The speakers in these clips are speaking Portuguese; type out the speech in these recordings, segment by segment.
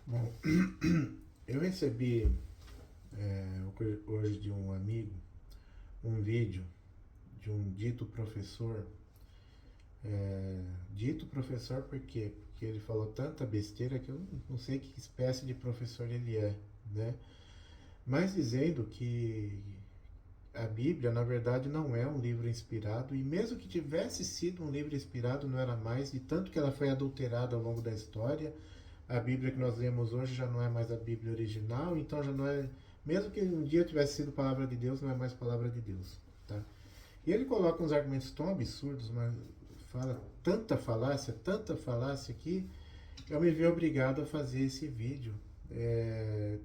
Bom, eu recebi hoje de um amigo um vídeo de um dito professor. Dito professor por quê? Porque ele falou tanta besteira que eu não sei que espécie de professor ele é, né? Mas dizendo que a Bíblia, na verdade, não é um livro inspirado, e mesmo que tivesse sido um livro inspirado, não era mais, e tanto que ela foi adulterada ao longo da história. A Bíblia que nós lemos hoje já não é mais a Bíblia original, então já não é. Mesmo que um dia tivesse sido palavra de Deus, não é mais palavra de Deus. Tá? E ele coloca uns argumentos tão absurdos, mas fala tanta falácia que eu me vi obrigado a fazer esse vídeo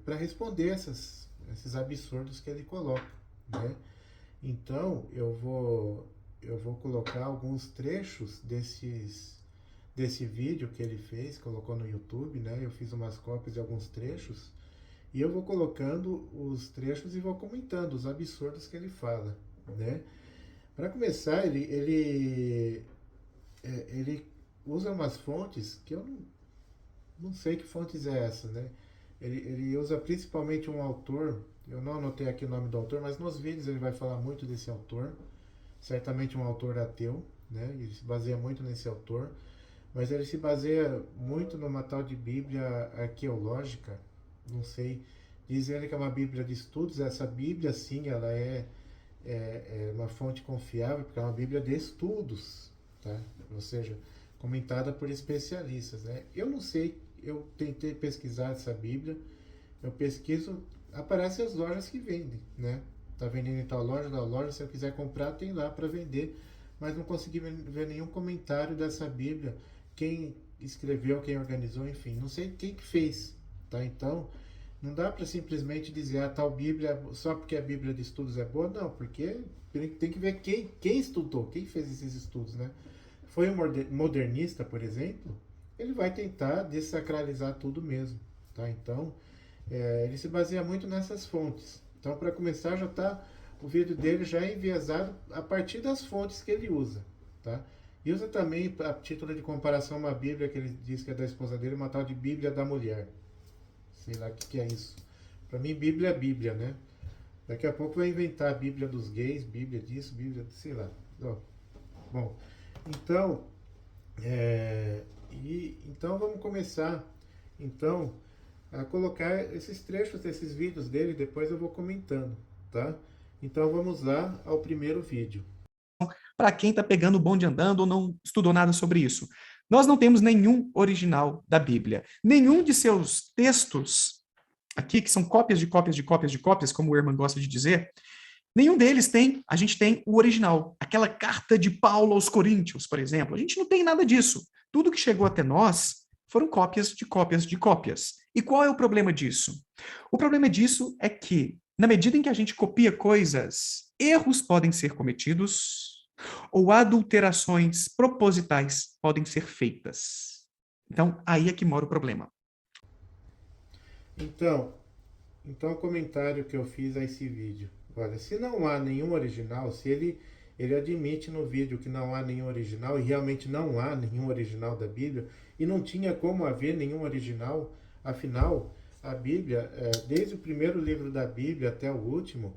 para responder esses absurdos que ele coloca. Né? Então eu vou colocar alguns trechos desse vídeo que ele fez, colocou no YouTube, né? Eu fiz umas cópias de alguns trechos e eu vou colocando os trechos e vou comentando os absurdos que ele fala, né? Para começar, ele usa umas fontes que eu não sei que fontes é essa, né? Ele usa principalmente um autor, eu não anotei aqui o nome do autor, mas nos vídeos ele vai falar muito desse autor, certamente um autor ateu, né? Ele se baseia muito nesse autor. Mas ele se baseia muito numa tal de Bíblia arqueológica, não sei. Diz ele que é uma Bíblia de estudos. Essa Bíblia, sim, ela é uma fonte confiável, porque é uma Bíblia de estudos, tá? Ou seja, comentada por especialistas, né? Eu não sei, eu tentei pesquisar essa Bíblia, eu pesquiso, aparecem as lojas que vendem, né? Tá vendendo em tal loja, se eu quiser comprar, tem lá para vender, mas não consegui ver nenhum comentário dessa Bíblia, quem escreveu, quem organizou, enfim, não sei quem que fez, tá? Então, não dá para simplesmente dizer a tal Bíblia, só porque a Bíblia de estudos é boa, não, porque tem que ver quem estudou, quem fez esses estudos, né? Foi um modernista, por exemplo, ele vai tentar desacralizar tudo mesmo, tá? Então, ele se baseia muito nessas fontes. Então, para começar, já está o vídeo dele já é enviesado a partir das fontes que ele usa, tá? E usa também, a título de comparação, uma Bíblia que ele diz que é da esposa dele, uma tal de Bíblia da Mulher. Sei lá o que é isso. Para mim, Bíblia é Bíblia, né? Daqui a pouco vai inventar a Bíblia dos gays, Bíblia disso, Bíblia, sei lá. Bom, então, então vamos começar então a colocar esses trechos desses vídeos dele, depois eu vou comentando, tá? Então vamos lá ao primeiro vídeo. Para quem está pegando o bonde andando ou não estudou nada sobre isso. Nós não temos nenhum original da Bíblia. Nenhum de seus textos, aqui, que são cópias de cópias de cópias de cópias, como o Herman gosta de dizer, nenhum deles tem, a gente tem o original. Aquela carta de Paulo aos Coríntios, por exemplo, a gente não tem nada disso. Tudo que chegou até nós foram cópias de cópias de cópias. E qual é o problema disso? O problema disso é que, na medida em que a gente copia coisas, erros podem ser cometidos ou adulterações propositais podem ser feitas. Então, aí é que mora o problema. Então, o comentário que eu fiz a esse vídeo. Olha, se não há nenhum original, se ele admite no vídeo que não há nenhum original, e realmente não há nenhum original da Bíblia, e não tinha como haver nenhum original, afinal, a Bíblia, desde o primeiro livro da Bíblia até o último,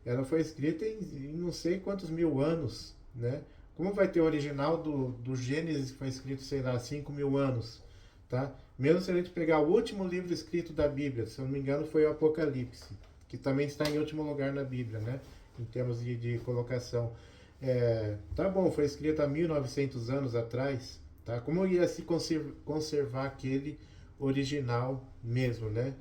ela foi escrita em não sei quantos mil anos, né? Como vai ter o original do Gênesis que foi escrito, sei lá, 5 mil anos, tá? Mesmo se a gente pegar o último livro escrito da Bíblia, se eu não me engano foi o Apocalipse, que também está em último lugar na Bíblia, né? Em termos de colocação. Tá bom, foi escrito há 1900 anos atrás, tá? Como ia se conservar aquele original mesmo, né?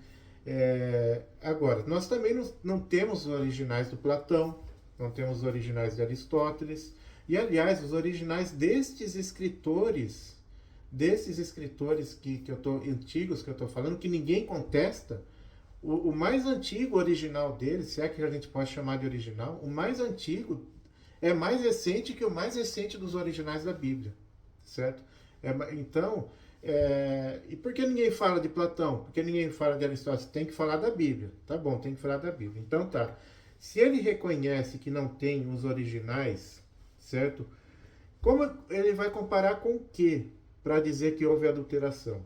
Agora, nós também não temos os originais do Platão, não temos os originais de Aristóteles, e aliás, os originais desses escritores que eu tô, antigos que eu estou falando, que ninguém contesta, o mais antigo original deles, se é que a gente pode chamar de original, o mais antigo é mais recente que o mais recente dos originais da Bíblia, certo? Então, e por que ninguém fala de Platão? Por que ninguém fala de Aristóteles? Tem que falar da Bíblia. Tá bom, tem que falar da Bíblia. Então tá. Se ele reconhece que não tem os originais, certo? Como ele vai comparar com o que para dizer que houve adulteração?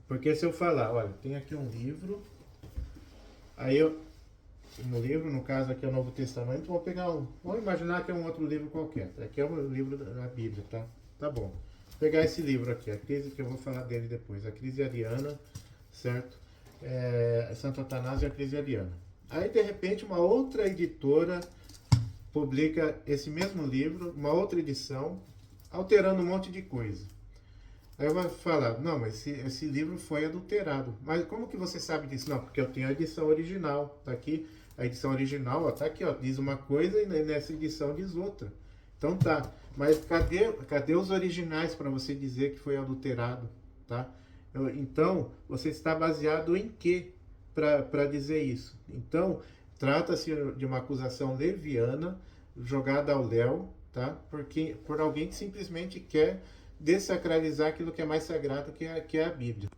Porque se eu falar, olha, tem aqui um livro, aí eu, no livro, no caso aqui é o Novo Testamento, vou pegar um, vamos imaginar que é um outro livro qualquer. Aqui é um livro da Bíblia, tá? Tá bom. Vou pegar esse livro aqui, a crise, que eu vou falar dele depois, a crise ariana, certo? Santo Atanásio e a crise ariana. Aí, de repente, uma outra editora publica esse mesmo livro, uma outra edição, alterando um monte de coisa. Aí eu vou falar, não, mas esse livro foi adulterado. Mas como que você sabe disso? Não, porque eu tenho a edição original. Tá aqui, a edição original, ó, tá aqui, ó, diz uma coisa e nessa edição diz outra. Então tá. Mas cadê os originais para você dizer que foi adulterado, tá? Então, você está baseado em quê para dizer isso? Então, trata-se de uma acusação leviana jogada ao léu, tá? Por alguém que simplesmente quer desacralizar aquilo que é mais sagrado, que é a Bíblia.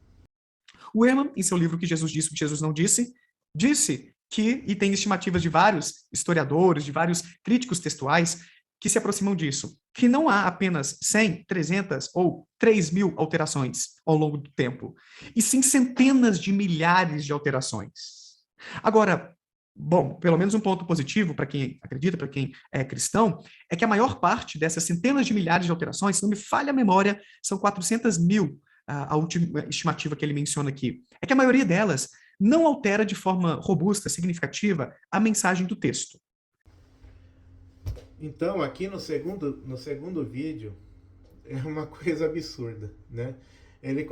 O Ehrman, em seu livro Que Jesus Disse o que Jesus Não Disse, disse que, e tem estimativas de vários historiadores, de vários críticos textuais, que se aproximam disso, que não há apenas 100, 300 ou 3.000 alterações ao longo do tempo, e sim centenas de milhares de alterações. Agora, bom, pelo menos um ponto positivo para quem acredita, para quem é cristão, é que a maior parte dessas centenas de milhares de alterações, se não me falha a memória, são 400.000, a última estimativa que ele menciona aqui. É que a maioria delas não altera de forma robusta, significativa, a mensagem do texto. Então, aqui no segundo vídeo, é uma coisa absurda, né? Ele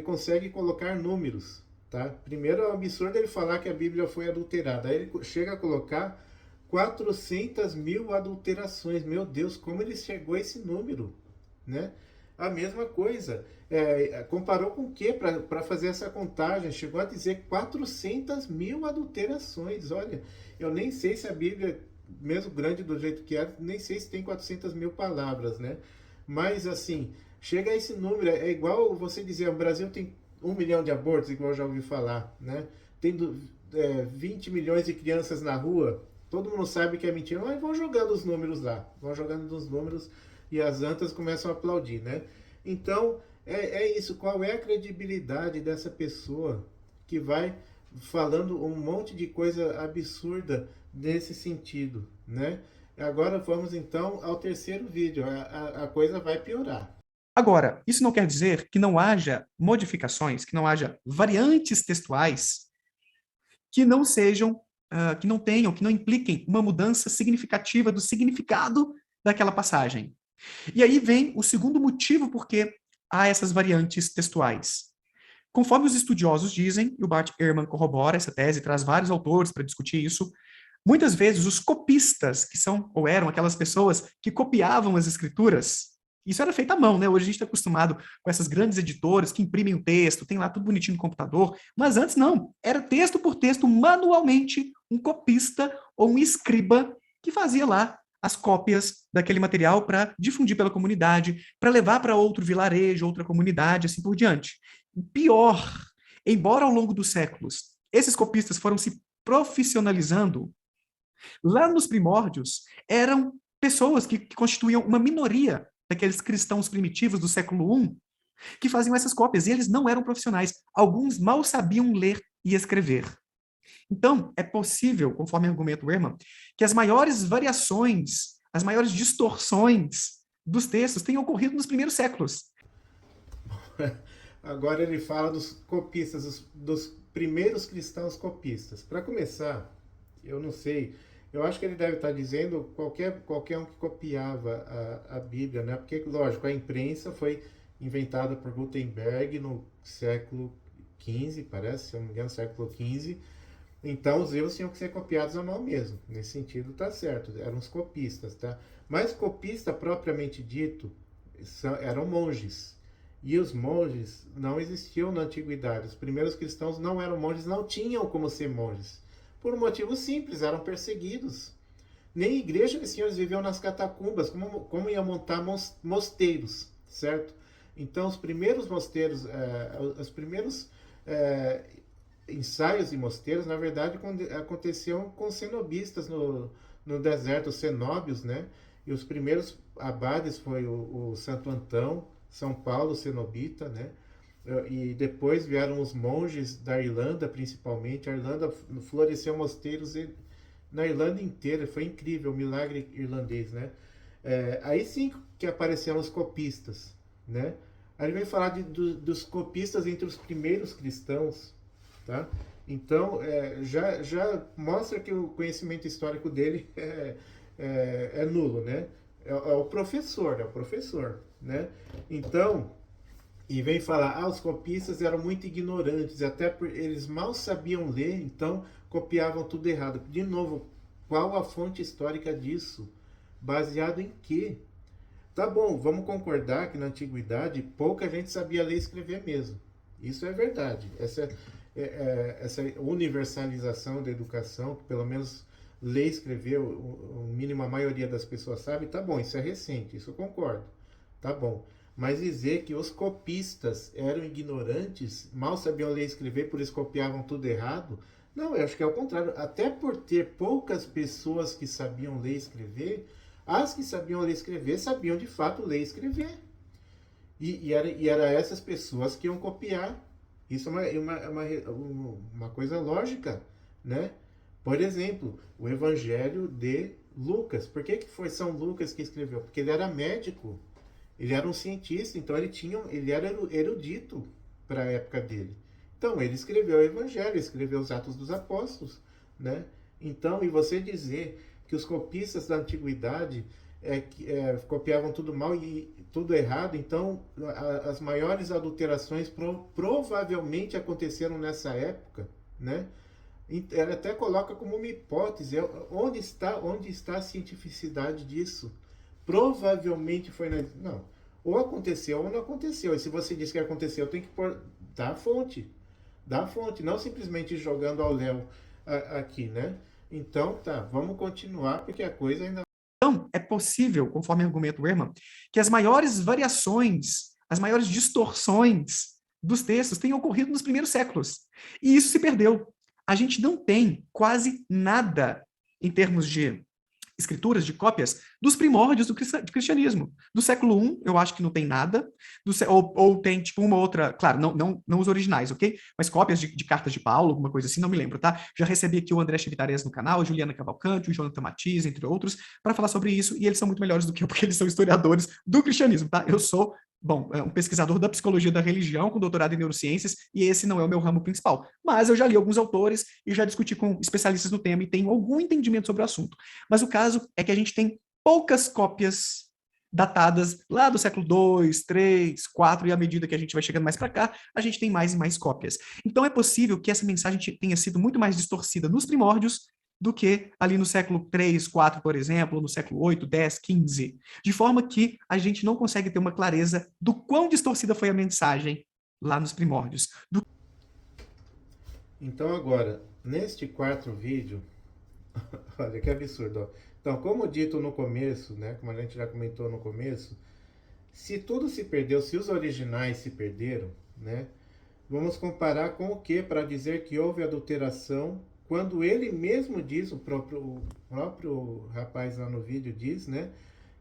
consegue colocar números, tá? Primeiro é um absurdo ele falar que a Bíblia foi adulterada. Aí ele chega a colocar 400.000 adulterações. Meu Deus, como ele chegou a esse número, né? A mesma coisa. Comparou com o que para fazer essa contagem? Chegou a dizer 400.000 adulterações. Olha, eu nem sei se a Bíblia, mesmo grande do jeito que é, nem sei se tem 400.000 palavras, né? Mas assim, chega a esse número, é igual você dizer, o Brasil tem 1 milhão de abortos, igual eu já ouvi falar, né? Tem 20 milhões de crianças na rua, todo mundo sabe que é mentira, mas vão jogando os números lá, vão jogando os números e as antas começam a aplaudir, né? Então, é isso, qual é a credibilidade dessa pessoa que vai falando um monte de coisa absurda nesse sentido, né? Agora vamos então ao terceiro vídeo. A coisa vai piorar. Agora, isso não quer dizer que não haja modificações, que não haja variantes textuais que não sejam, que não tenham, que não impliquem uma mudança significativa do significado daquela passagem. E aí vem o segundo motivo por que há essas variantes textuais. Conforme os estudiosos dizem, e o Bart Ehrman corrobora essa tese, traz vários autores para discutir isso, muitas vezes os copistas, que são ou eram aquelas pessoas que copiavam as escrituras, isso era feito à mão, né? Hoje a gente está acostumado com essas grandes editoras que imprimem um texto, tem lá tudo bonitinho no computador, mas antes não, era texto por texto, manualmente, um copista ou um escriba que fazia lá as cópias daquele material para difundir pela comunidade, para levar para outro vilarejo, outra comunidade, assim por diante. Pior, embora ao longo dos séculos esses copistas foram se profissionalizando, lá nos primórdios eram pessoas que constituíam uma minoria daqueles cristãos primitivos do século I que faziam essas cópias, e eles não eram profissionais. Alguns mal sabiam ler e escrever. Então, é possível, conforme argumenta o Ehrman, que as maiores variações, as maiores distorções dos textos tenham ocorrido nos primeiros séculos. Agora ele fala dos copistas, dos primeiros cristãos copistas. Para começar, eu não sei, eu acho que ele deve estar dizendo qualquer um que copiava a Bíblia, né? Porque, lógico, a imprensa foi inventada por Gutenberg no século XV, parece, se eu não me engano, século XV. Então os livros tinham que ser copiados à mão mesmo. Nesse sentido tá certo, eram os copistas, tá? Mas copista propriamente dito eram monges. E os monges não existiam na antiguidade. Os primeiros cristãos não eram monges, não tinham como ser monges. Por um motivo simples, eram perseguidos. Nem igreja eles tinham, eles viviam nas catacumbas, como iam montar mosteiros, certo? Então os primeiros mosteiros, os primeiros ensaios de mosteiros, na verdade, aconteciam com cenobistas no deserto, os cenóbios, né? E os primeiros abades foi o Santo Antão, São Paulo, cenobita, né? e depois vieram os monges da Irlanda, principalmente. A Irlanda floresceu mosteiros na Irlanda inteira, foi incrível, o milagre irlandês, né? Aí sim que apareceram os copistas, né? Aí ele vem falar dos copistas entre os primeiros cristãos, tá? Então, já mostra que o conhecimento histórico dele é nulo, né? É o professor, né? Então, e vem falar, os copistas eram muito ignorantes, até eles mal sabiam ler, então copiavam tudo errado. De novo, qual a fonte histórica disso? Baseado em quê? Tá bom, vamos concordar que na antiguidade pouca gente sabia ler e escrever mesmo. Isso é verdade. Essa universalização da educação, que pelo menos ler e escrever, o mínimo a maioria das pessoas sabe, tá bom, isso é recente, isso eu concordo. Tá bom. Mas dizer que os copistas eram ignorantes, mal sabiam ler e escrever, por isso copiavam tudo errado, não, eu acho que é o contrário. Até por ter poucas pessoas que sabiam ler e escrever, as que sabiam ler e escrever sabiam de fato ler e escrever. E era essas pessoas que iam copiar. Isso é uma coisa lógica, né? Por exemplo, o Evangelho de Lucas. Por que foi São Lucas que escreveu? Porque ele era médico, ele era um cientista, então ele era erudito para a época dele. Então ele escreveu o Evangelho, escreveu os Atos dos Apóstolos, né? Então, e você dizer que os copistas da antiguidade copiavam tudo mal e tudo errado, então as maiores adulterações provavelmente aconteceram nessa época, né? Ela até coloca como uma hipótese, onde está a cientificidade disso? Provavelmente foi não, ou aconteceu ou não aconteceu. E se você diz que aconteceu, tem que dar a fonte, não simplesmente jogando ao léu aqui, né? Então, tá, vamos continuar, porque a coisa ainda... Então, é possível, conforme argumenta o Ehrman, que as maiores variações, as maiores distorções dos textos tenham ocorrido nos primeiros séculos. E isso se perdeu. A gente não tem quase nada em termos de escrituras, de cópias, dos primórdios do cristianismo. Do século I, eu acho que não tem nada, ou tem, tipo, uma outra, claro, não os originais, ok? Mas cópias de cartas de Paulo, alguma coisa assim, não me lembro, tá? Já recebi aqui o André Chivitares no canal, a Juliana Cavalcante, o Jonathan Matias, entre outros, para falar sobre isso, e eles são muito melhores do que eu, porque eles são historiadores do cristianismo, tá? Eu sou um pesquisador da psicologia da religião, com doutorado em neurociências, e esse não é o meu ramo principal. Mas eu já li alguns autores e já discuti com especialistas no tema e tenho algum entendimento sobre o assunto. Mas o caso é que a gente tem poucas cópias datadas lá do século II, III, IV, e à medida que a gente vai chegando mais para cá, a gente tem mais e mais cópias. Então é possível que essa mensagem tenha sido muito mais distorcida nos primórdios do que ali no século III, IV, por exemplo, ou no século VIII, X, XV. De forma que a gente não consegue ter uma clareza do quão distorcida foi a mensagem lá nos primórdios. Então agora, neste quarto vídeo, olha que absurdo, ó. Então, como dito no começo, né, como a gente já comentou no começo, se tudo se perdeu, se os originais se perderam, né, vamos comparar com o que para dizer que houve adulteração, quando ele mesmo diz, o próprio rapaz lá no vídeo diz, né,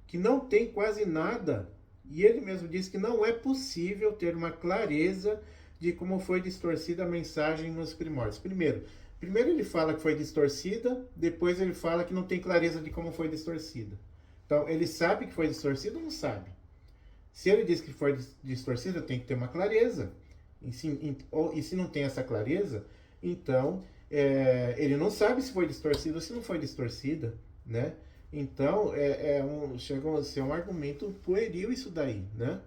que não tem quase nada, e ele mesmo diz que não é possível ter uma clareza de como foi distorcida a mensagem nos primórdios. Primeiro ele fala que foi distorcida, depois ele fala que não tem clareza de como foi distorcida. Então, ele sabe que foi distorcida ou não sabe? Se ele diz que foi distorcida, tem que ter uma clareza. E se não tem essa clareza, então ele não sabe se foi distorcida ou se não foi distorcida, né? Então, chega a ser um argumento pueril isso daí, né?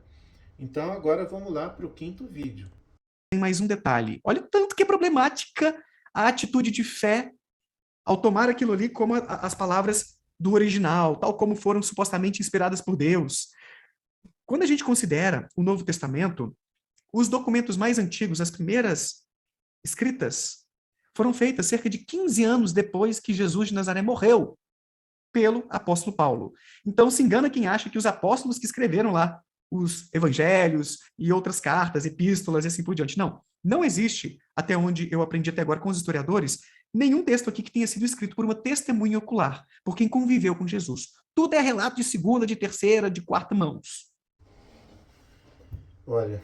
Então, agora vamos lá para o quinto vídeo. Tem mais um detalhe. Olha o tanto que é problemática a atitude de fé ao tomar aquilo ali como as palavras do original, tal como foram supostamente inspiradas por Deus. Quando a gente considera o Novo Testamento, os documentos mais antigos, as primeiras escritas, foram feitas cerca de 15 anos depois que Jesus de Nazaré morreu pelo apóstolo Paulo. Então se engana quem acha que os apóstolos que escreveram lá os evangelhos e outras cartas, epístolas e assim por diante. Não existe, até onde eu aprendi até agora com os historiadores, nenhum texto aqui que tenha sido escrito por uma testemunha ocular, por quem conviveu com Jesus. Tudo é relato de segunda, de terceira, de quarta mãos. Olha,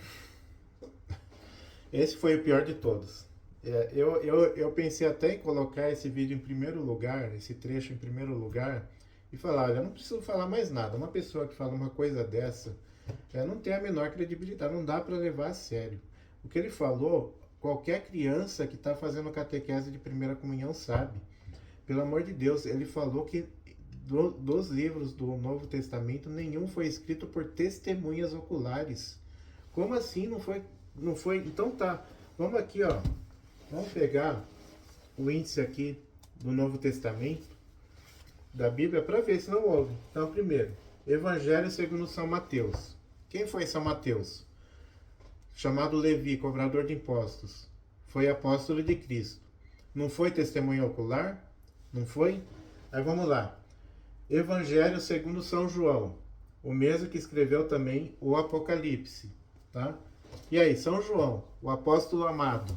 Esse foi o pior de todos. Eu pensei até em colocar esse vídeo em primeiro lugar, esse trecho em primeiro lugar, e falar, olha, eu não preciso falar mais nada. Uma pessoa que fala uma coisa dessa, não tem a menor credibilidade, não dá para levar a sério. O que ele falou, qualquer criança que está fazendo catequese de primeira comunhão sabe. Pelo amor de Deus, ele falou que dos livros do Novo Testamento, nenhum foi escrito por testemunhas oculares. Como assim? Não foi? Então tá. Vamos aqui, ó. Vamos pegar o índice aqui do Novo Testamento, da Bíblia, para ver se não houve. Então, primeiro, Evangelho segundo São Mateus. Quem foi São Mateus? Chamado Levi, cobrador de impostos. Foi apóstolo de Cristo. Não foi testemunha ocular? Não foi? Aí vamos lá. Evangelho segundo São João. O mesmo que escreveu também o Apocalipse. Tá? E aí, São João, o apóstolo amado.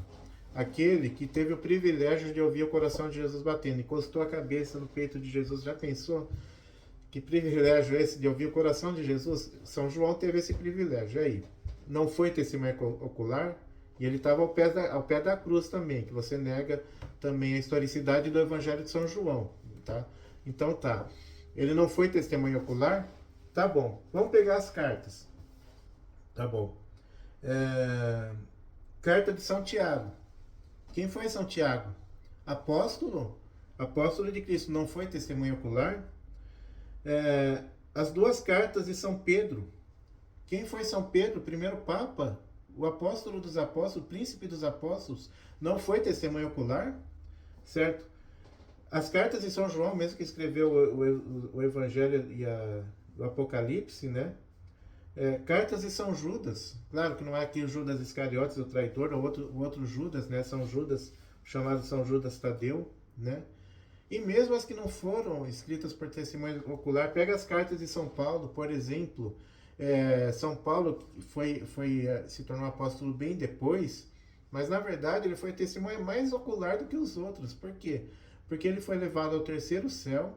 Aquele que teve o privilégio de ouvir o coração de Jesus batendo. Encostou a cabeça no peito de Jesus. Já pensou? Que privilégio é esse de ouvir o coração de Jesus? São João teve esse privilégio. E aí? Não foi testemunha ocular? E ele estava ao pé da cruz também, que você nega também a historicidade do Evangelho de São João. Tá? Então tá. Ele não foi testemunha ocular? Tá bom. Vamos pegar as cartas. Tá bom. Carta de São Tiago. Quem foi São Tiago? Apóstolo? Apóstolo de Cristo. Não foi testemunha ocular? As duas cartas de São Pedro. Quem foi São Pedro? Primeiro Papa? O apóstolo dos apóstolos, o príncipe dos apóstolos, não foi testemunha ocular? Certo? As cartas de São João, mesmo que escreveu o Evangelho e o Apocalipse, né? Cartas de São Judas. Claro que não é aqui o Judas Iscariotes, o traidor, o outro Judas, né? São Judas, chamado São Judas Tadeu, né? E mesmo as que não foram escritas por testemunho ocular, pega as cartas de São Paulo, por exemplo. São Paulo se tornou apóstolo bem depois, mas na verdade ele foi testemunha mais ocular do que os outros. Por quê? Porque ele foi levado ao terceiro céu,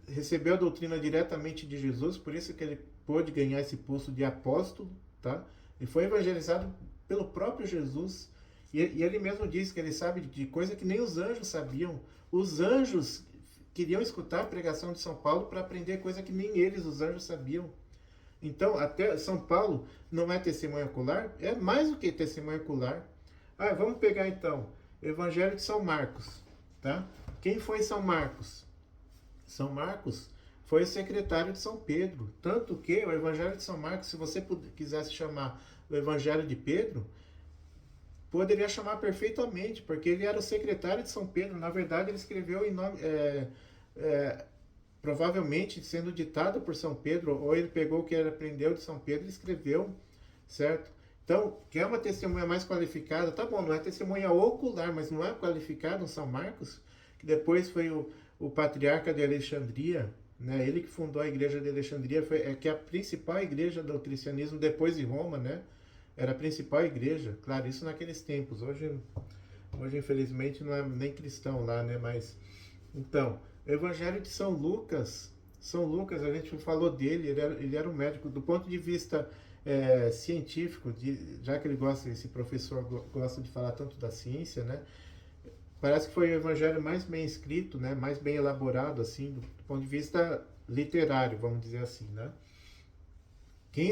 recebeu a doutrina diretamente de Jesus, por isso que ele pôde ganhar esse posto de apóstolo, tá? Ele foi evangelizado pelo próprio Jesus, e ele mesmo diz que ele sabe de coisa que nem os anjos sabiam. Os anjos queriam escutar a pregação de São Paulo para aprender coisa que nem eles, os anjos, sabiam. Então, até São Paulo não é testemunha ocular? É mais do que testemunha ocular. Vamos pegar então Evangelho de São Marcos, tá? Quem foi São Marcos? São Marcos foi o secretário de São Pedro. Tanto que o Evangelho de São Marcos, se você quisesse chamar o Evangelho de Pedro, poderia chamar perfeitamente, porque ele era o secretário de São Pedro. Na verdade, ele escreveu em nome... provavelmente sendo ditado por São Pedro, ou ele pegou o que ele aprendeu de São Pedro e escreveu, certo? Então, quer uma testemunha mais qualificada? Tá bom, não é testemunha ocular, mas não é qualificado um São Marcos, que depois foi o patriarca de Alexandria, né? Ele que fundou a igreja de Alexandria, que é a principal igreja do cristianismo depois de Roma, né? Era a principal igreja, claro, isso naqueles tempos. Hoje infelizmente, não é nem cristão lá, né? Mas, então... Evangelho de São Lucas. São Lucas, a gente falou dele, ele era um médico. Do ponto de vista científico, já que esse professor gosta de falar tanto da ciência, né? Parece que foi o evangelho mais bem escrito, né? Mais bem elaborado, assim, do ponto de vista literário, vamos dizer assim, né? Quem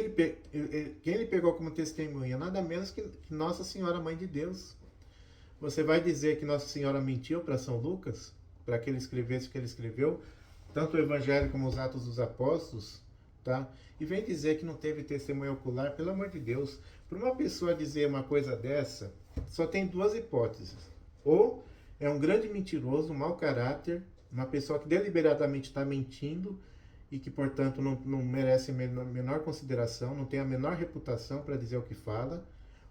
ele pegou como testemunha? Nada menos que Nossa Senhora, Mãe de Deus. Você vai dizer que Nossa Senhora mentiu para São Lucas? Para que ele escrevesse o que ele escreveu, tanto o Evangelho como os Atos dos Apóstolos, tá? E vem dizer que não teve testemunho ocular, pelo amor de Deus. Para uma pessoa dizer uma coisa dessa, só tem duas hipóteses. Ou é um grande mentiroso, um mau caráter, uma pessoa que deliberadamente está mentindo e que, portanto, não merece a menor consideração, não tem a menor reputação para dizer o que fala.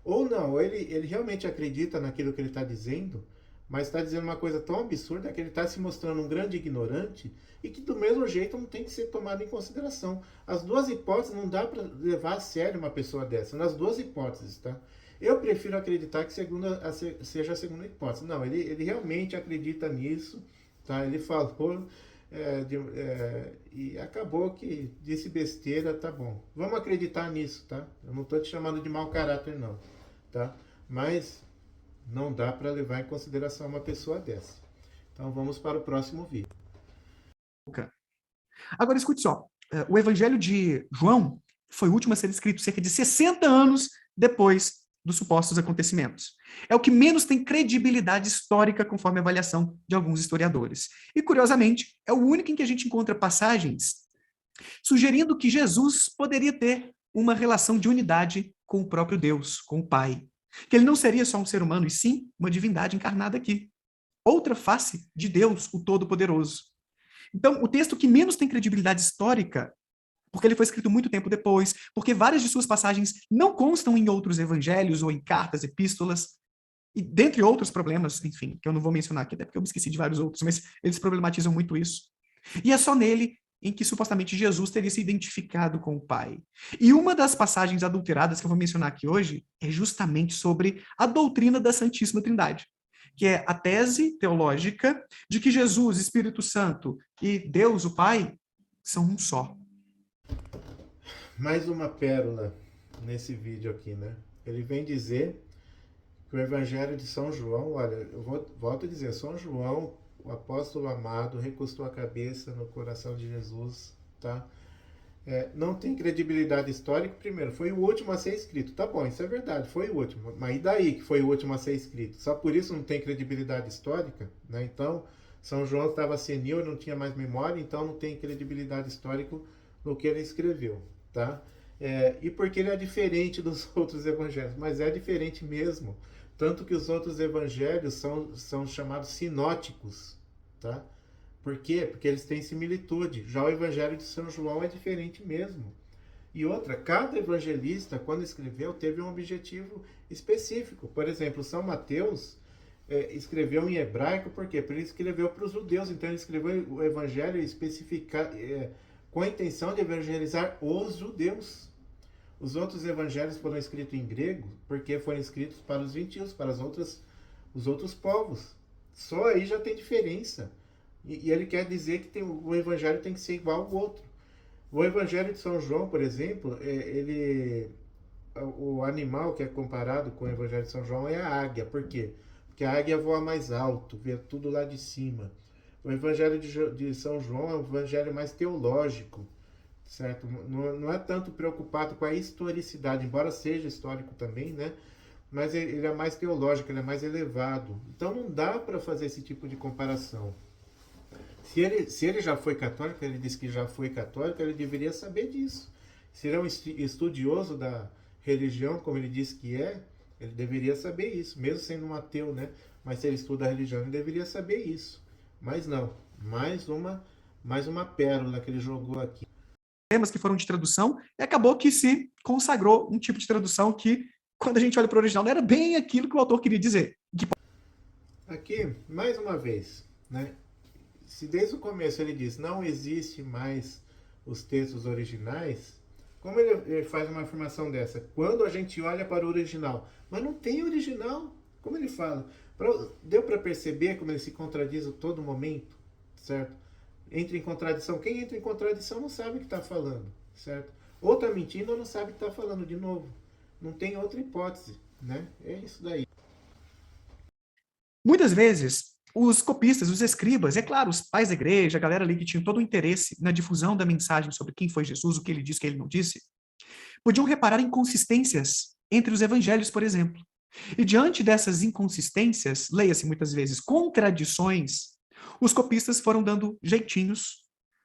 Ou não, ou ele realmente acredita naquilo que ele está dizendo, mas está dizendo uma coisa tão absurda que ele está se mostrando um grande ignorante e que do mesmo jeito não tem que ser tomado em consideração. As duas hipóteses não dá para levar a sério uma pessoa dessa, nas duas hipóteses, tá? Eu prefiro acreditar que seja a segunda hipótese. Não, ele realmente acredita nisso, tá? Ele falou e acabou que disse besteira, tá bom. Vamos acreditar nisso, tá? Eu não estou te chamando de mau caráter, não, tá? Mas não dá para levar em consideração uma pessoa dessa. Então vamos para o próximo vídeo. Agora escute só, o Evangelho de João foi o último a ser escrito cerca de 60 anos depois dos supostos acontecimentos. É o que menos tem credibilidade histórica, conforme a avaliação de alguns historiadores. E, curiosamente, é o único em que a gente encontra passagens sugerindo que Jesus poderia ter uma relação de unidade com o próprio Deus, com o Pai. Que ele não seria só um ser humano, e sim uma divindade encarnada aqui. Outra face de Deus, o Todo-Poderoso. Então, o texto que menos tem credibilidade histórica, porque ele foi escrito muito tempo depois, porque várias de suas passagens não constam em outros evangelhos ou em cartas, epístolas, e dentre outros problemas, enfim, que eu não vou mencionar aqui, até porque eu me esqueci de vários outros, mas eles problematizam muito isso. E é só nele em que supostamente Jesus teria se identificado com o Pai. E uma das passagens adulteradas que eu vou mencionar aqui hoje é justamente sobre a doutrina da Santíssima Trindade, que é a tese teológica de que Jesus, Espírito Santo e Deus, o Pai, são um só. Mais uma pérola nesse vídeo aqui, né? Ele vem dizer que o Evangelho de São João, olha, volto a dizer, São João, o apóstolo amado, recostou a cabeça no coração de Jesus, tá? Não tem credibilidade histórica, primeiro, foi o último a ser escrito. Tá bom, isso é verdade, foi o último. Mas e daí que foi o último a ser escrito? Só por isso não tem credibilidade histórica, né? Então, São João estava senil e não tinha mais memória, então não tem credibilidade histórica no que ele escreveu, tá? E porque ele é diferente dos outros evangelhos, mas é diferente mesmo. Tanto que os outros evangelhos são chamados sinóticos, tá? Por quê? Porque eles têm similitude. Já o Evangelho de São João é diferente mesmo. E outra, cada evangelista, quando escreveu, teve um objetivo específico. Por exemplo, São Mateus escreveu em hebraico, por quê? Porque ele escreveu para os judeus. Então ele escreveu o Evangelho com a intenção de evangelizar os judeus. Os outros evangelhos foram escritos em grego, porque foram escritos para os gentios, para os outros povos. Só aí já tem diferença. E ele quer dizer que o evangelho tem que ser igual ao outro. O evangelho de São João, por exemplo, o animal que é comparado com o evangelho de São João é a águia. Por quê? Porque a águia voa mais alto, vê tudo lá de cima. O evangelho de São João é um evangelho mais teológico, certo? Não é tanto preocupado com a historicidade, embora seja histórico também, né? Mas ele é mais teológico, ele é mais elevado. Então não dá para fazer esse tipo de comparação. Se ele já foi católico, ele disse que já foi católico, ele deveria saber disso. Se ele é um estudioso da religião, como ele disse que ele deveria saber isso, mesmo sendo um ateu, né? Mas se ele estuda a religião, ele deveria saber isso. Mas não, mais uma pérola que ele jogou aqui. Temas que foram de tradução, e acabou que se consagrou um tipo de tradução que, quando a gente olha para o original, não era bem aquilo que o autor queria dizer. Aqui, mais uma vez, né? Se desde o começo ele diz não existe mais os textos originais, como ele faz uma afirmação dessa? Quando a gente olha para o original, mas não tem original, como ele fala? Deu para perceber como ele se contradiz a todo momento, certo? Entra em contradição. Quem entra em contradição não sabe o que está falando, certo? Ou está mentindo ou não sabe o que está falando de novo. Não tem outra hipótese, né? É isso daí. Muitas vezes, os copistas, os escribas, é claro, os pais da igreja, a galera ali que tinha todo o interesse na difusão da mensagem sobre quem foi Jesus, o que ele disse, o que ele não disse, podiam reparar inconsistências entre os evangelhos, por exemplo. E diante dessas inconsistências, leia-se muitas vezes contradições, os copistas foram dando jeitinhos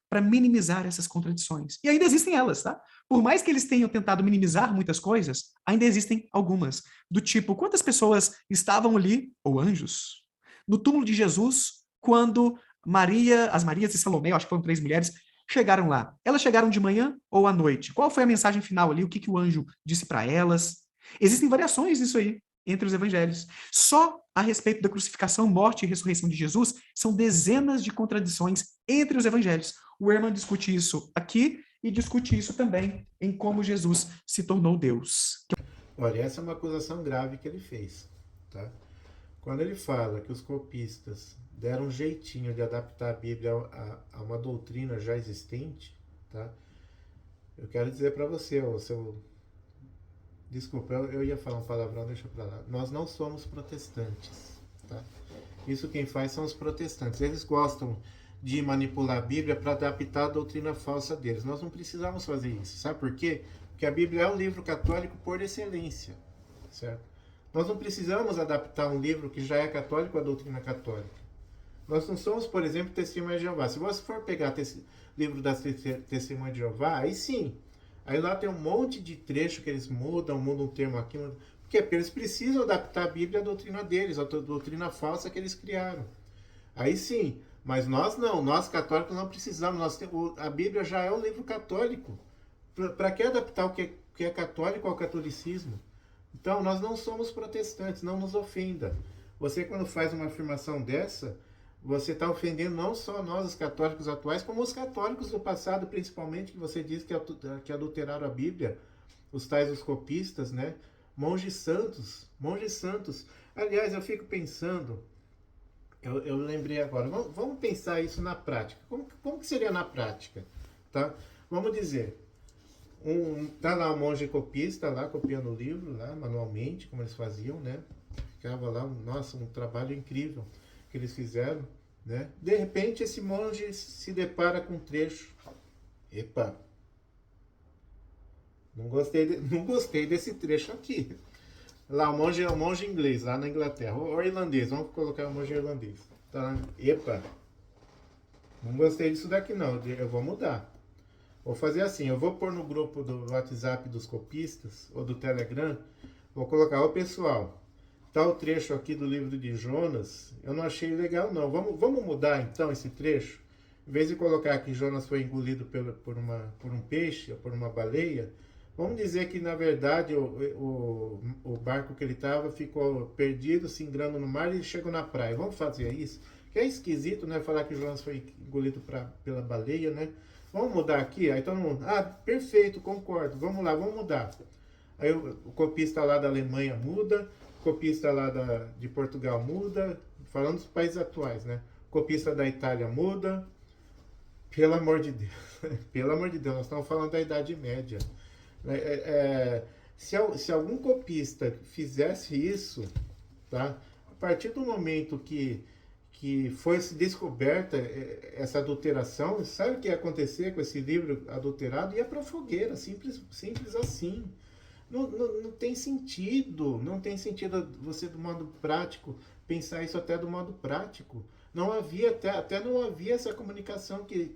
para minimizar essas contradições. E ainda existem elas, tá? Por mais que eles tenham tentado minimizar muitas coisas, ainda existem algumas. Do tipo, quantas pessoas estavam ali, ou anjos, no túmulo de Jesus, quando as Marias e Salomé, acho que foram 3 mulheres, chegaram lá. Elas chegaram de manhã ou à noite? Qual foi a mensagem final ali? O que o anjo disse para elas? Existem variações nisso aí entre os evangelhos. Só a respeito da crucificação, morte e ressurreição de Jesus, são dezenas de contradições entre os evangelhos. O Ehrman discute isso aqui e discute isso também em como Jesus se tornou Deus. Olha, essa é uma acusação grave que ele fez, tá? Quando ele fala que os copistas deram um jeitinho de adaptar a Bíblia a uma doutrina já existente, tá? Eu quero dizer para você, Desculpa, eu ia falar um palavrão, deixa pra lá. Nós não somos protestantes, tá? Isso quem faz são os protestantes. Eles gostam de manipular a Bíblia para adaptar a doutrina falsa deles. Nós não precisamos fazer isso. Sabe por quê? Porque a Bíblia é o livro católico por excelência, certo? Nós não precisamos adaptar um livro que já é católico à doutrina católica. Nós não somos, por exemplo, Testemunha de Jeová. Se você for pegar livro das Testemunhas de Jeová, aí sim. Aí lá tem um monte de trecho que eles mudam um termo aqui. Porque eles precisam adaptar a Bíblia à doutrina deles, à doutrina falsa que eles criaram. Aí sim. Mas nós não. Nós católicos não precisamos. A Bíblia já é um livro católico. Para que adaptar o que é católico ao catolicismo? Então, nós não somos protestantes, não nos ofenda. Você, quando faz uma afirmação dessa, você está ofendendo não só nós, os católicos atuais, como os católicos do passado, principalmente, que você diz que adulteraram a Bíblia, os tais os copistas, né? Monges santos. Aliás, eu fico pensando, eu lembrei agora, vamos pensar isso na prática. Como que seria na prática? Tá? Vamos dizer, tá lá um monge copista, lá copiando o livro, lá manualmente, como eles faziam, né? Ficava lá, nossa, um trabalho incrível que eles fizeram, né? De repente esse monge se depara com um trecho. Epa! Não gostei desse trecho aqui. Lá o monge inglês, lá na Inglaterra, ou irlandês, vamos colocar o monge irlandês. Tá? Epa! Não gostei disso daqui não, eu vou mudar. Vou fazer assim, eu vou pôr no grupo do WhatsApp dos copistas, ou do Telegram, vou colocar, ô pessoal, tal trecho aqui do livro de Jonas, eu não achei legal não, vamos mudar então esse trecho? Em vez de colocar que Jonas foi engolido por um peixe, ou por uma baleia, vamos dizer que na verdade o barco que ele estava ficou perdido, se engrando no mar e ele chegou na praia. Vamos fazer isso? Que é esquisito, né, falar que Jonas foi engolido pela baleia, né? Vamos mudar aqui? Aí todo mundo, perfeito, concordo, vamos lá, vamos mudar. Aí o copista lá da Alemanha muda, o copista lá de Portugal muda, falando dos países atuais, né? O copista da Itália muda, pelo amor de Deus, pelo amor de Deus, nós estamos falando da Idade Média. Se algum copista fizesse isso, tá? A partir do momento que foi descoberta essa adulteração, sabe o que ia acontecer com esse livro adulterado? Ia para a fogueira, simples assim. Não tem sentido, você do modo prático, pensar isso até do modo prático. Não havia, até não havia essa comunicação que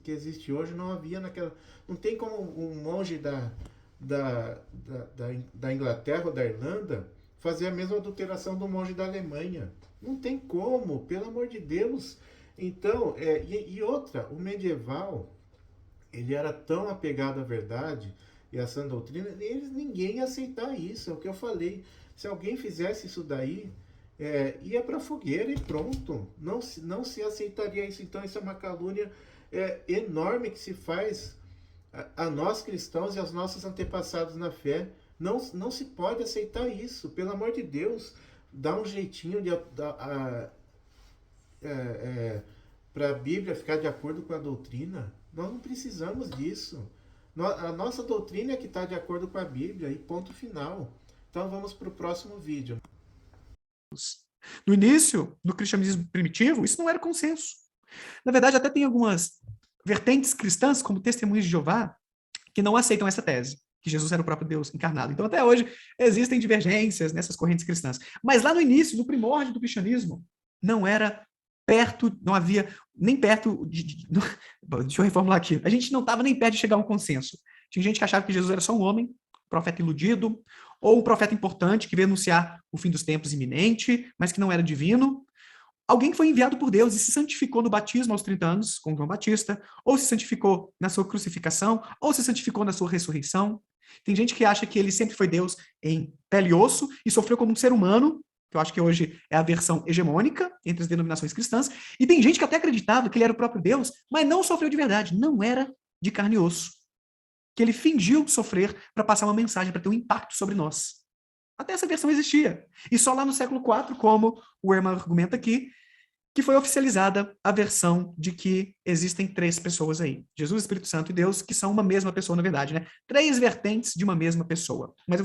existe hoje, não havia naquela... Não tem como um monge da Inglaterra ou da Irlanda fazer a mesma adulteração do monge da Alemanha. Não tem como, pelo amor de Deus. Então, e outra, o medieval, ele era tão apegado à verdade e à sã doutrina, ninguém ia aceitar isso, é o que eu falei. Se alguém fizesse isso daí, ia para a fogueira e pronto. Não se aceitaria isso. Então, isso é uma calúnia enorme que se faz a nós cristãos e aos nossos antepassados na fé. Não se pode aceitar isso, pelo amor de Deus. Dá um jeitinho para a Bíblia ficar de acordo com a doutrina. Nós não precisamos disso. A nossa doutrina é que está de acordo com a Bíblia e ponto final. Então vamos para o próximo vídeo. No início, no cristianismo primitivo, isso não era consenso. Na verdade, até tem algumas vertentes cristãs, como Testemunhas de Jeová, que não aceitam essa tese, que Jesus era o próprio Deus encarnado. Então, até hoje, existem divergências nessas correntes cristãs. Mas lá no início, no primórdio do cristianismo, não era perto, não havia nem perto deixa eu reformular aqui. A gente não estava nem perto de chegar a um consenso. Tinha gente que achava que Jesus era só um homem, um profeta iludido, ou um profeta importante que veio anunciar o fim dos tempos iminente, mas que não era divino. Alguém que foi enviado por Deus e se santificou no batismo aos 30 anos, com João Batista, ou se santificou na sua crucificação, ou se santificou na sua ressurreição. Tem gente que acha que ele sempre foi Deus em pele e osso e sofreu como um ser humano, que eu acho que hoje é a versão hegemônica entre as denominações cristãs, e tem gente que até acreditava que ele era o próprio Deus, mas não sofreu de verdade, não era de carne e osso. Que ele fingiu sofrer para passar uma mensagem, para ter um impacto sobre nós. Até essa versão existia. E só lá no século IV, como o Herman argumenta aqui, que foi oficializada a versão de que existem 3 pessoas aí. Jesus, Espírito Santo e Deus, que são uma mesma pessoa, na verdade, né? 3 vertentes de uma mesma pessoa. Mas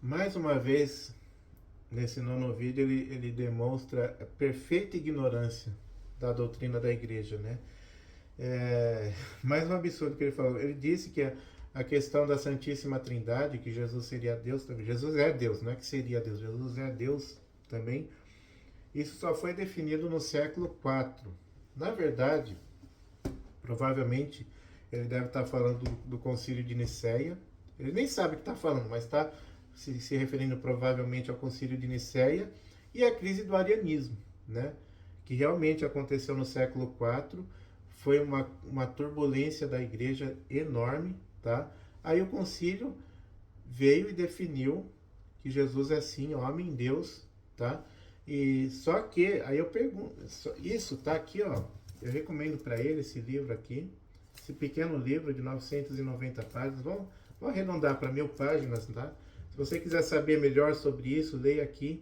mais uma vez, nesse nono vídeo, ele demonstra a perfeita ignorância da doutrina da igreja, né? Mais um absurdo que ele falou. Ele disse que a questão da Santíssima Trindade, que Jesus seria Deus também. Jesus é Deus, não é que seria Deus. Jesus é Deus também. Isso só foi definido no século IV. Na verdade, provavelmente, ele deve estar falando do Concílio de Nicéia. Ele nem sabe o que está falando, mas está se referindo provavelmente ao Concílio de Nicéia e à crise do arianismo, né? Que realmente aconteceu no século IV. Foi uma turbulência da igreja enorme, tá? Aí o concílio veio e definiu que Jesus é sim homem, Deus, tá? E só que, aí eu pergunto, isso tá aqui, ó, eu recomendo para ele esse livro aqui, esse pequeno livro de 990 páginas, vamos arredondar para 1000 páginas, tá? Se você quiser saber melhor sobre isso, leia aqui,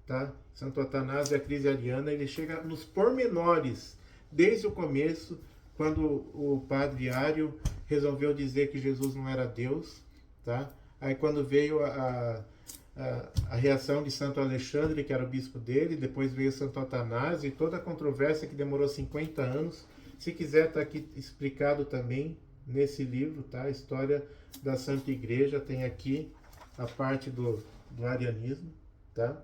tá? Santo Atanásio e a crise ariana, ele chega nos pormenores, desde o começo, quando o padre Ário resolveu dizer que Jesus não era Deus, tá? Aí quando veio a reação de Santo Alexandre, que era o bispo dele, depois veio Santo Atanásio, e toda a controvérsia que demorou 50 anos. Se quiser, está aqui explicado também nesse livro, tá? A história da Santa Igreja, tem aqui a parte do arianismo, tá?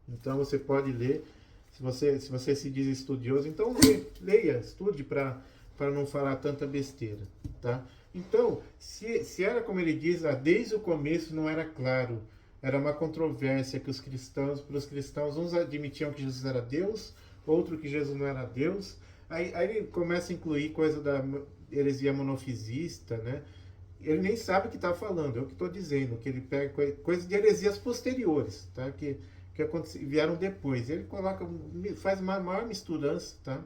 Então você pode ler, se você se diz estudioso, então leia, estude para não falar tanta besteira, tá? Então, se era como ele diz, desde o começo não era claro, era uma controvérsia que para os cristãos, uns admitiam que Jesus era Deus, outro que Jesus não era Deus, aí ele começa a incluir coisa da heresia monofisista, né? Ele nem sabe o que está falando, é o que estou dizendo, que ele pega coisas de heresias posteriores, tá? Que vieram depois. Ele faz uma maior misturança, tá?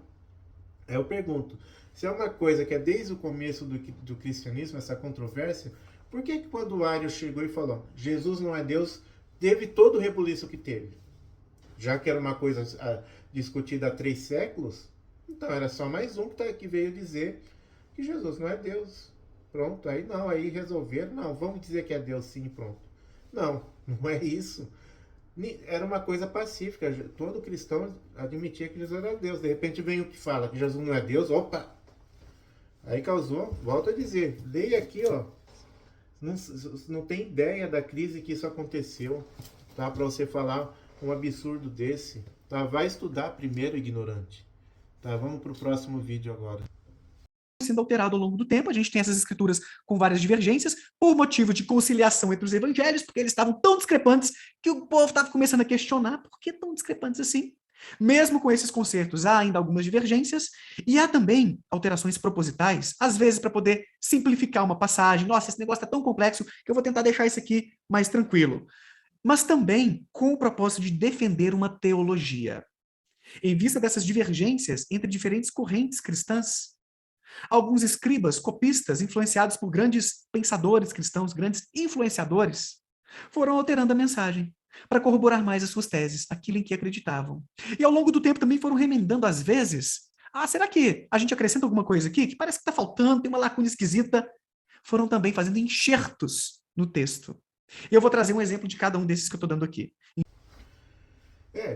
Aí eu pergunto, se é uma coisa que é desde o começo do cristianismo, essa controvérsia, por que quando o Ário chegou e falou, Jesus não é Deus, teve todo o rebuliço que teve? Já que era uma coisa discutida há 3 séculos, então era só mais um que veio dizer que Jesus não é Deus. Pronto, aí resolveram, não, vamos dizer que é Deus sim, pronto. Não, não é isso. Era uma coisa pacífica, todo cristão admitia que Jesus era Deus. De repente vem o que fala que Jesus não é Deus, opa! Aí causou, volto a dizer, leia aqui, ó. Não tem ideia da crise que isso aconteceu, tá? Para você falar um absurdo desse, tá? Vai estudar primeiro, ignorante. Tá, vamos para o próximo vídeo agora. Sendo alterado ao longo do tempo, a gente tem essas escrituras com várias divergências, por motivo de conciliação entre os evangelhos, porque eles estavam tão discrepantes que o povo estava começando a questionar por que tão discrepantes assim. Mesmo com esses concertos, há ainda algumas divergências, e há também alterações propositais, às vezes para poder simplificar uma passagem. Nossa, esse negócio está tão complexo que eu vou tentar deixar isso aqui mais tranquilo. Mas também com o propósito de defender uma teologia. Em vista dessas divergências entre diferentes correntes cristãs, alguns escribas, copistas, influenciados por grandes pensadores cristãos, grandes influenciadores, foram alterando a mensagem para corroborar mais as suas teses, aquilo em que acreditavam. E ao longo do tempo também foram remendando, às vezes, será que a gente acrescenta alguma coisa aqui que parece que está faltando, tem uma lacuna esquisita? Foram também fazendo enxertos no texto. E eu vou trazer um exemplo de cada um desses que eu estou dando aqui.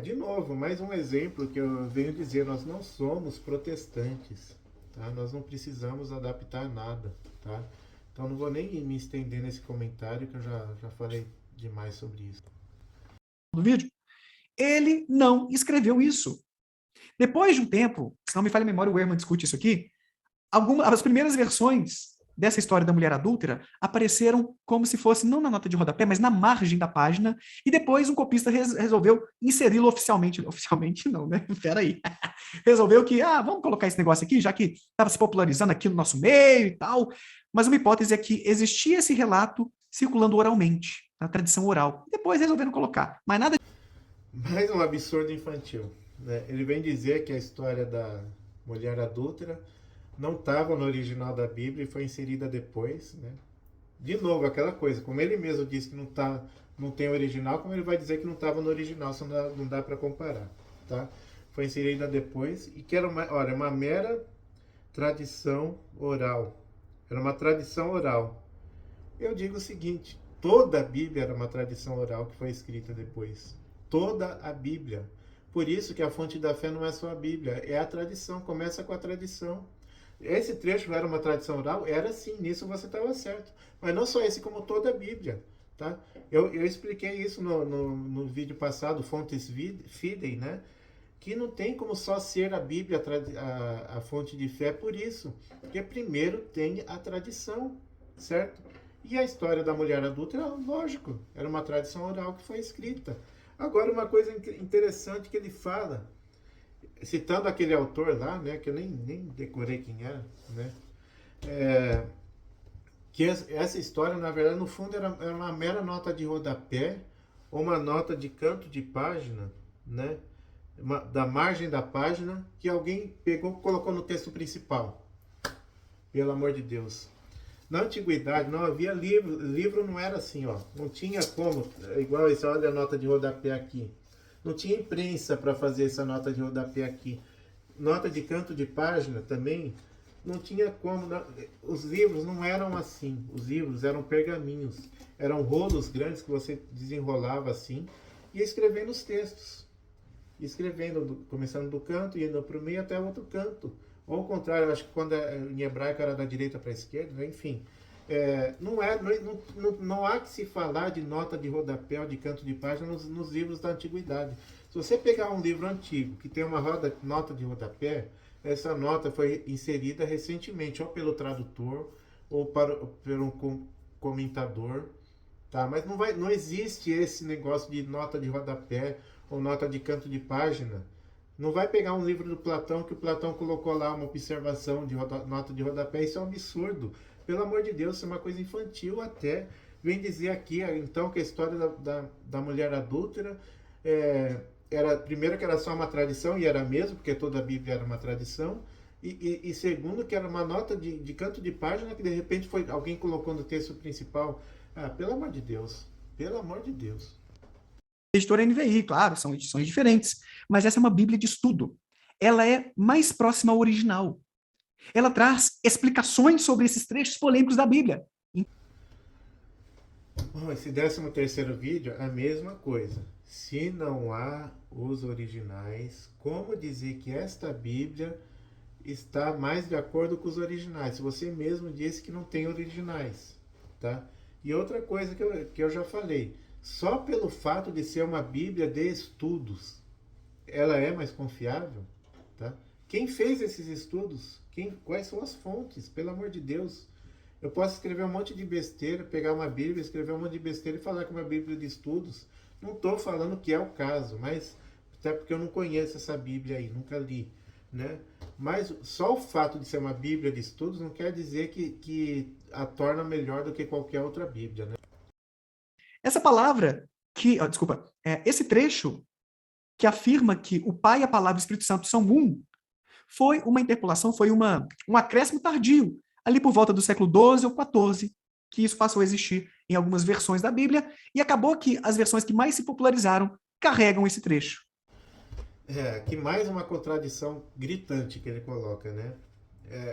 De novo, mais um exemplo que eu venho dizer, nós não somos protestantes, tá? Nós não precisamos adaptar nada, tá? Então não vou nem me estender nesse comentário, que eu já falei demais sobre isso. Do vídeo, ele não escreveu isso. Depois de um tempo, se não me falha a memória, o Ehrman discute isso aqui, as primeiras versões dessa história da mulher adúltera apareceram como se fosse, não na nota de rodapé, mas na margem da página, e depois um copista resolveu inseri-lo oficialmente. Oficialmente não, né? Peraí. Resolveu que, vamos colocar esse negócio aqui, já que estava se popularizando aqui no nosso meio e tal. Mas uma hipótese é que existia esse relato circulando oralmente, na tradição oral. Depois resolveram colocar. Mas nada... Mais um absurdo infantil, né? Ele vem dizer que a história da mulher adúltera não estava no original da Bíblia e foi inserida depois, né? De novo, aquela coisa, como ele mesmo disse que não tem original, como ele vai dizer que não estava no original, só não dá para comparar, tá? Foi inserida depois e que era uma mera tradição oral. Era uma tradição oral. Eu digo o seguinte, toda a Bíblia era uma tradição oral que foi escrita depois. Toda a Bíblia. Por isso que a fonte da fé não é só a Bíblia, é a tradição, começa com a tradição. Esse trecho era uma tradição oral? Era sim, nisso você estava certo. Mas não só esse, como toda a Bíblia. Tá? Eu expliquei isso no vídeo passado, Fontes Fidei, né? Que não tem como só ser a Bíblia a fonte de fé por isso. Porque primeiro tem a tradição, certo? E a história da mulher adulta, lógico, era uma tradição oral que foi escrita. Agora, uma coisa interessante que ele fala, citando aquele autor lá, né, que eu nem decorei quem era, né, que essa história, na verdade, no fundo, era uma mera nota de rodapé, ou uma nota de canto de página, né, da margem da página, que alguém pegou e colocou no texto principal. Pelo amor de Deus. Na antiguidade não havia livro, livro não era assim, ó, não tinha como, igual esse, olha a nota de rodapé aqui. Não tinha imprensa para fazer essa nota de rodapé aqui. Nota de canto de página também, não tinha como. Os livros não eram assim. Os livros eram pergaminhos. Eram rolos grandes que você desenrolava assim e ia escrevendo os textos. Escrevendo, começando do canto e indo para o meio até o outro canto. Ou ao contrário, acho que quando em hebraico era da direita para a esquerda, enfim. Não há que se falar de nota de rodapé ou de canto de página nos livros da antiguidade. Se você pegar um livro antigo que tem uma nota de rodapé, essa nota foi inserida recentemente, ou pelo tradutor, ou por um comentador. Tá? Mas não existe esse negócio de nota de rodapé ou nota de canto de página. Não vai pegar um livro do Platão que o Platão colocou lá uma observação de nota de rodapé. Isso é um absurdo. Pelo amor de Deus, isso é uma coisa infantil até. Vem dizer aqui, então, que a história da mulher adúltera era, primeiro, que era só uma tradição, e era mesmo, porque toda a Bíblia era uma tradição. E segundo, que era uma nota de canto de página que de repente alguém colocou no texto principal. Ah, pelo amor de Deus. Pelo amor de Deus. Editora NVI, claro, são edições diferentes, mas essa é uma Bíblia de estudo. Ela é mais próxima ao original. Ela traz explicações sobre esses trechos polêmicos da Bíblia. Bom, esse 13º vídeo é a mesma coisa. Se não há os originais, como dizer que esta Bíblia está mais de acordo com os originais? Se você mesmo disse que não tem originais, tá? E outra coisa que eu já falei, só pelo fato de ser uma Bíblia de estudos, ela é mais confiável, tá? Quem fez esses estudos? Quais são as fontes? Pelo amor de Deus. Eu posso escrever um monte de besteira, pegar uma Bíblia, escrever um monte de besteira e falar que é uma Bíblia de estudos. Não estou falando que é o caso, mas até porque eu não conheço essa Bíblia aí, nunca li, né? Mas só o fato de ser uma Bíblia de estudos não quer dizer que a torna melhor do que qualquer outra Bíblia, né? Essa palavra esse trecho que afirma que o Pai, a Palavra e o Espírito Santo são um, foi uma interpolação, foi um acréscimo tardio, ali por volta do século XII ou XIV, que isso passou a existir em algumas versões da Bíblia, e acabou que as versões que mais se popularizaram carregam esse trecho. Aqui mais uma contradição gritante que ele coloca, né?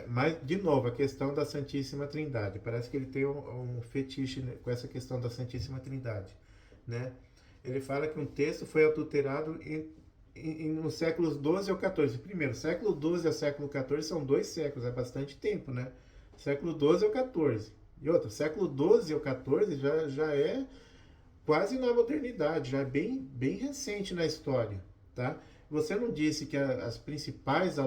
Mas, de novo, a questão da Santíssima Trindade. Parece que ele tem um fetiche com essa questão da Santíssima Trindade, né? Ele fala que um texto foi adulterado nos séculos 12 ou 14. Primeiro, século 12 ao século 14 são 2 séculos, é bastante tempo, né? Século 12 ou 14. E outro, século 12 ou 14 já é quase na modernidade, já é bem recente na história, tá? Você não disse que as principais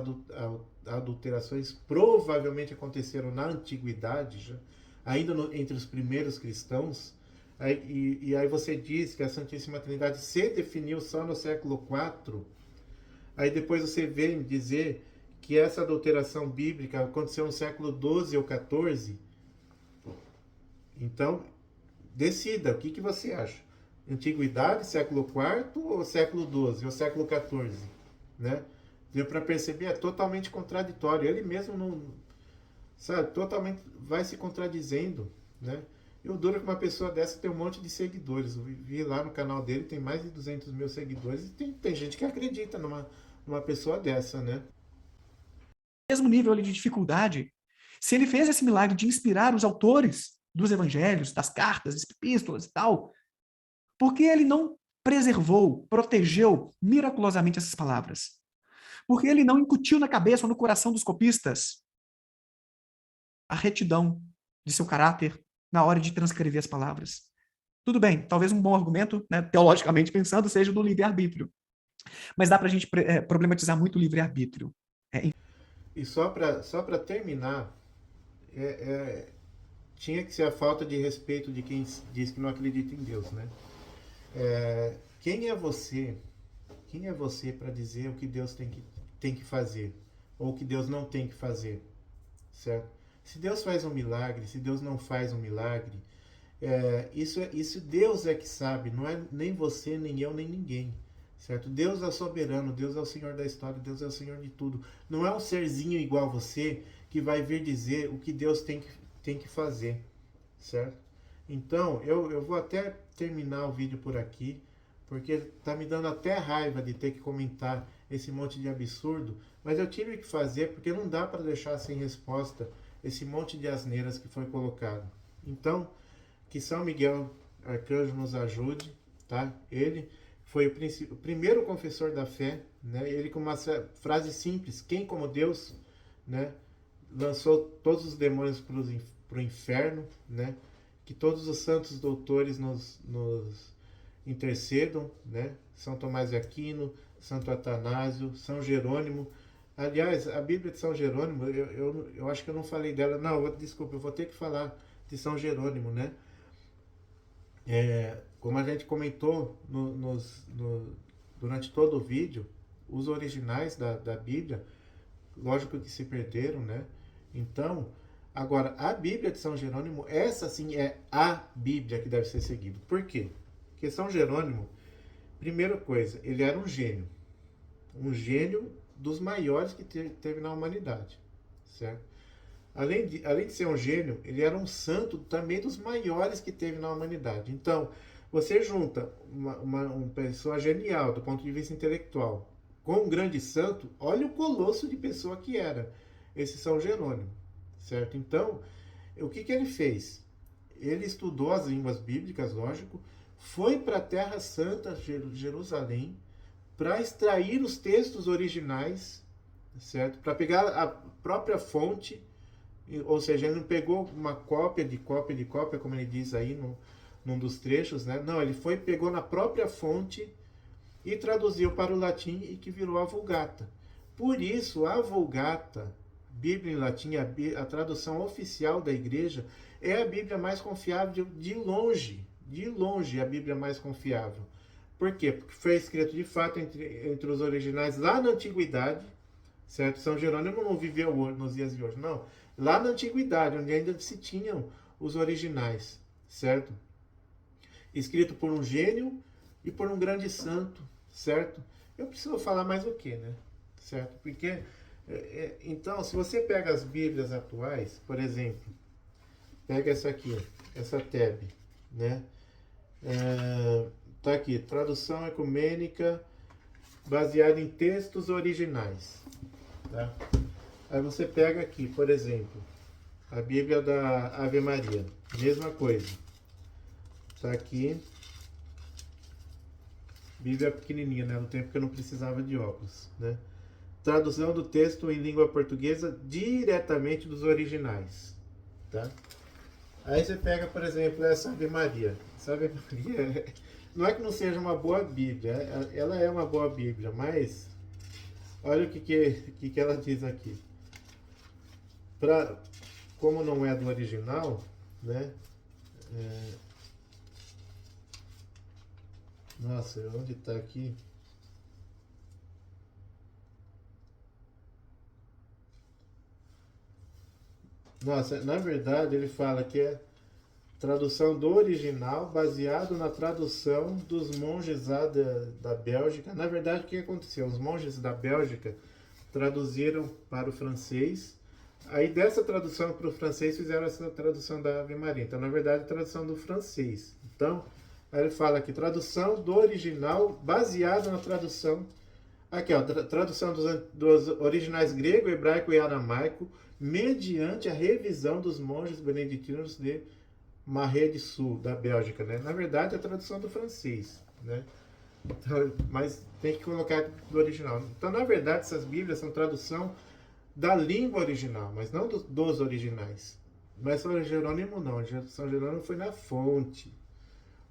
adulterações provavelmente aconteceram na antiguidade, ainda entre os primeiros cristãos? E aí você diz que a Santíssima Trindade se definiu só no século IV. Aí depois você vem dizer que essa adulteração bíblica aconteceu no século XII ou XIV. Então, decida, o que você acha? Antiguidade, século IV ou século XII ou século XIV, né? Deu para perceber, é totalmente contraditório. Ele mesmo não, sabe, totalmente vai se contradizendo, né? Eu duro que uma pessoa dessa tem um monte de seguidores. Eu vi lá no canal dele, tem mais de 200 mil seguidores, e tem gente que acredita numa pessoa dessa, né? Mesmo nível de dificuldade, se ele fez esse milagre de inspirar os autores, dos evangelhos, das cartas, das epístolas e tal, por que ele não preservou, protegeu miraculosamente essas palavras? Por que ele não incutiu na cabeça ou no coração dos copistas a retidão de seu caráter na hora de transcrever as palavras? Tudo bem, talvez um bom argumento, né, teologicamente pensando, seja do livre-arbítrio. Mas dá para a gente problematizar muito o livre-arbítrio. E só para terminar, é, é, tinha que ser a falta de respeito de quem diz que não acredita em Deus, né? Quem é você? Quem é você para dizer o que Deus tem que fazer ou o que Deus não tem que fazer, certo? Se Deus faz um milagre, se Deus não faz um milagre, isso Deus é que sabe, não é nem você, nem eu, nem ninguém. Certo? Deus é soberano, Deus é o Senhor da história, Deus é o Senhor de tudo. Não é um serzinho igual a você que vai vir dizer o que Deus tem que fazer. Certo? Então, eu vou até terminar o vídeo por aqui, porque tá me dando até raiva de ter que comentar esse monte de absurdo, mas eu tive que fazer porque não dá para deixar sem resposta esse monte de asneiras que foi colocado. Então, que São Miguel Arcanjo nos ajude, tá? Ele foi o primeiro confessor da fé, né? Ele com uma frase simples, quem como Deus, né? Lançou todos os demônios para o inferno, né? Que todos os santos doutores nos intercedam, né? São Tomás de Aquino, Santo Atanásio, São Jerônimo. Aliás, a Bíblia de São Jerônimo, eu acho que eu não falei dela. Não, desculpa, eu vou ter que falar de São Jerônimo, né? Como a gente comentou durante todo o vídeo, os originais da Bíblia, lógico que se perderam, né? Então, agora, a Bíblia de São Jerônimo, essa sim é a Bíblia que deve ser seguida. Por quê? Porque São Jerônimo, primeira coisa, ele era um gênio dos maiores que teve na humanidade, certo? Além de ser um gênio, ele era um santo também dos maiores que teve na humanidade. Então, você junta uma pessoa genial do ponto de vista intelectual com um grande santo, olha o colosso de pessoa que era esse São Jerônimo, certo? Então, o que ele fez? Ele estudou as línguas bíblicas, lógico, foi para a Terra Santa, Jerusalém, para extrair os textos originais, certo? Para pegar a própria fonte, ou seja, ele não pegou uma cópia de cópia, como ele diz aí num dos trechos, né? Não, ele pegou na própria fonte e traduziu para o latim e que virou a Vulgata. Por isso, a Vulgata, Bíblia em latim, a tradução oficial da igreja, é a Bíblia mais confiável de longe a Bíblia mais confiável. Por quê? Porque foi escrito de fato entre os originais lá na antiguidade, certo? São Jerônimo não viveu nos dias de hoje, não. Lá na antiguidade, onde ainda se tinham os originais, certo? Escrito por um gênio e por um grande santo, certo? Eu preciso falar mais o que, né? Certo? Porque, então, se você pega as Bíblias atuais, por exemplo, pega essa aqui, essa TEB, né? Tá aqui, tradução ecumênica baseada em textos originais, tá? Aí você pega aqui, por exemplo, a Bíblia da Ave Maria, mesma coisa. Tá aqui, Bíblia pequenininha, né? No tempo que eu não precisava de óculos, né? Tradução do texto em língua portuguesa diretamente dos originais, tá? Aí você pega, por exemplo, essa Ave Maria. Essa Ave Maria, não é que não seja uma boa Bíblia, ela é uma boa Bíblia, mas olha o que ela diz aqui. Como não é do original, né? Nossa, onde está aqui? Nossa, na verdade ele fala que é tradução do original baseado na tradução dos monges lá da Bélgica. Na verdade, o que aconteceu? Os monges da Bélgica traduziram para o francês. Aí dessa tradução para o francês fizeram essa tradução da Ave Maria. Então, na verdade, a tradução do francês. Então, aí ele fala aqui, tradução do original baseado na tradução... Aqui, ó, tradução dos originais grego, hebraico e aramaico mediante a revisão dos monges beneditinos de Maré de Sul, da Bélgica, né? Na verdade, é a tradução do francês, né? Então, mas tem que colocar do original. Então, na verdade, essas Bíblias são tradução da língua original, mas não dos originais. Mas São Jerônimo não. São Jerônimo foi na fonte.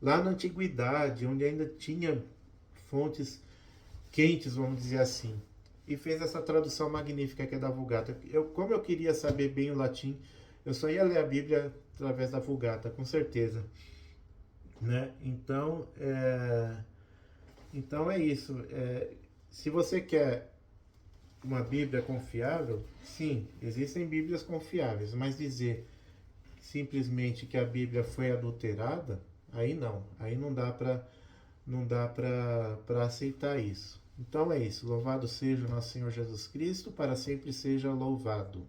Lá na antiguidade, onde ainda tinha fontes quentes, vamos dizer assim. E fez essa tradução magnífica que é da Vulgata. Como eu queria saber bem o latim, eu só ia ler a Bíblia através da Vulgata, com certeza. Né? Então é isso. Se você quer uma Bíblia confiável, sim, existem Bíblias confiáveis, mas dizer simplesmente que a Bíblia foi adulterada, aí não. Aí não dá para aceitar isso. Então é isso. Louvado seja o nosso Senhor Jesus Cristo, para sempre seja louvado.